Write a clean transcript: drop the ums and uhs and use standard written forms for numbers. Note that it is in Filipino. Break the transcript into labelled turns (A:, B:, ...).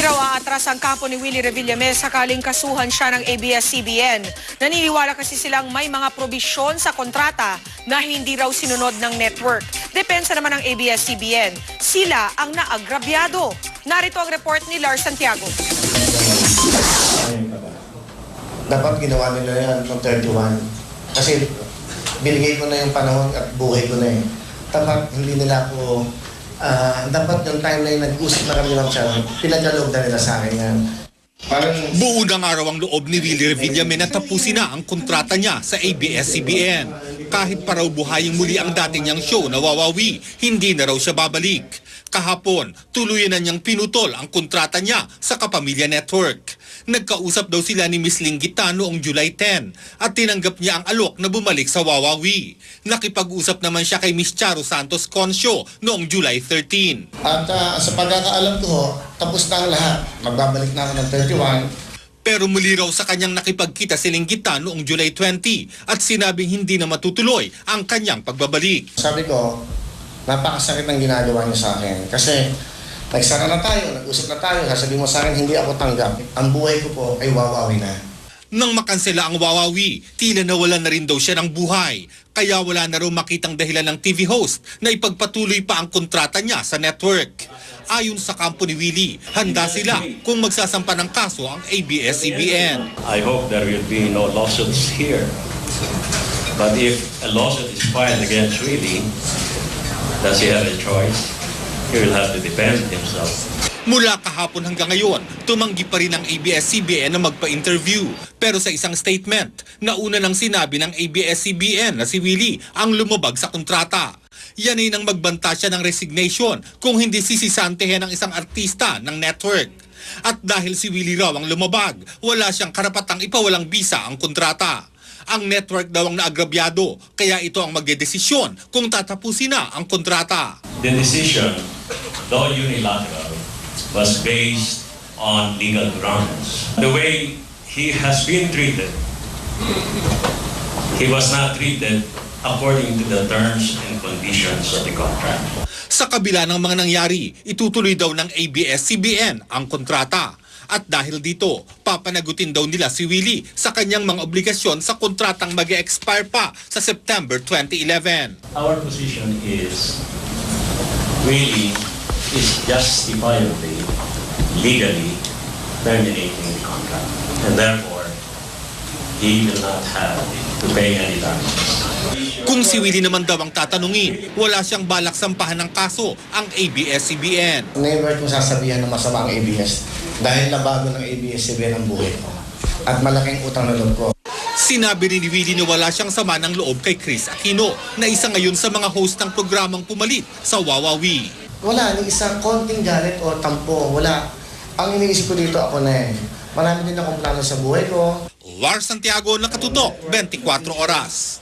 A: raw aatras ang kampo ni Willie Revillame sakaling kasuhan siya ng ABS-CBN. Naniniwala kasi silang may mga probisyon sa kontrata na hindi raw sinunod ng network. Depensa naman ng ABS-CBN, sila ang naagrabyado. Narito ang report ni Lars Santiago.
B: Dapat ginawa nila yan noong 31. Kasi binigay ko na yung panahon at buhay ko na eh. Dapat hindi nila ako, dapat yung time na yung nag-usap na kami ng siya, pinagkaloob na nila sa akin yan.
C: Buo ng araw ang loob ni Willie Revillame na tapusin na ang kontrata niya sa ABS-CBN. Kahit pa raw buhayin muli ang dati niyang show na Wawawi, hindi na raw siya babalik. Kahapon, tuluyan na niyang pinutol ang kontrata niya sa Kapamilya Network. Nagkausap daw sila ni Miss Linggita noong July 10 at tinanggap niya ang alok na bumalik sa Wawawi. Nakipag-usap naman siya kay Miss Charo Santos Concio noong July 13.
B: At sa pagkakaalam ko, tapos na ang lahat. Magbabalik na ako ng 31.
C: Pero muli raw sa kanyang nakipagkita si Linggita noong July 20 at sinabing hindi na matutuloy ang kanyang pagbabalik.
B: Sabi ko, napakasakit ang ginagawa niyo sa akin. Kasi nagsara na tayo, nag-usap na tayo, sasabihin mo sa akin, hindi ako tanggap. Ang buhay ko po ay Wawawi na.
C: Nang makansela ang Wawawi, tila nawala na rin daw siya ng buhay. Kaya wala na raw makitang dahilan ng TV host na ipagpatuloy pa ang kontrata niya sa network. Ayon sa kampo ni Willie, handa sila kung magsasampa ng kaso ang ABS-CBN.
D: I hope there will be no lawsuits here. But if a lawsuit is filed against Willie, does he have a choice? He will have to defend himself.
C: Mula kahapon hanggang ngayon, tumanggi pa rin ang ABS-CBN na magpa-interview. Pero sa isang statement, nauna nang sinabi ng ABS-CBN na si Willie ang lumabag sa kontrata. Yan ay nang magbanta siya ng resignation kung hindi sisisantehin ng isang artista ng network. At dahil si Willie raw ang lumabag, wala siyang karapatang ipawalang bisa ang kontrata. Ang network daw ang naagrabyado, kaya ito ang magdedesisyon kung tatapusin na ang kontrata.
D: The decision, though unilateral, was based on legal grounds. The way he has been treated, he was not treated according to the terms and conditions of the contract.
C: Sa kabila ng mga nangyari, itutuloy daw ng ABS-CBN ang kontrata. At dahil dito, papanagutin daw nila si Willie sa kanyang mga obligasyon sa kontratang mag-expire pa sa September 2011.
D: Our position is Willie is justifiably, legally terminating the contract. And therefore, he will not have to pay any damages.
C: Kung si Willie naman daw ang tatanungin, wala siyang balak sampahan ng kaso ang ABS-CBN.
B: Never kong sasabihan ng masama ang ABS dahil nabago ng ABS-CBN ang buhay ko. At malaking utang na loob ko.
C: Sinabi rin ni Willie na wala siyang sama ng loob kay Chris Aquino na isa ngayon sa mga host ng programang pumalit sa Wawawi.
B: Wala, ni isang konting galit o tampo. Wala. Ang iniisip ko dito ako na eh. Marami din akong plano sa buhay ko.
C: Lars Santiago, Nakatutok, 24 Oras.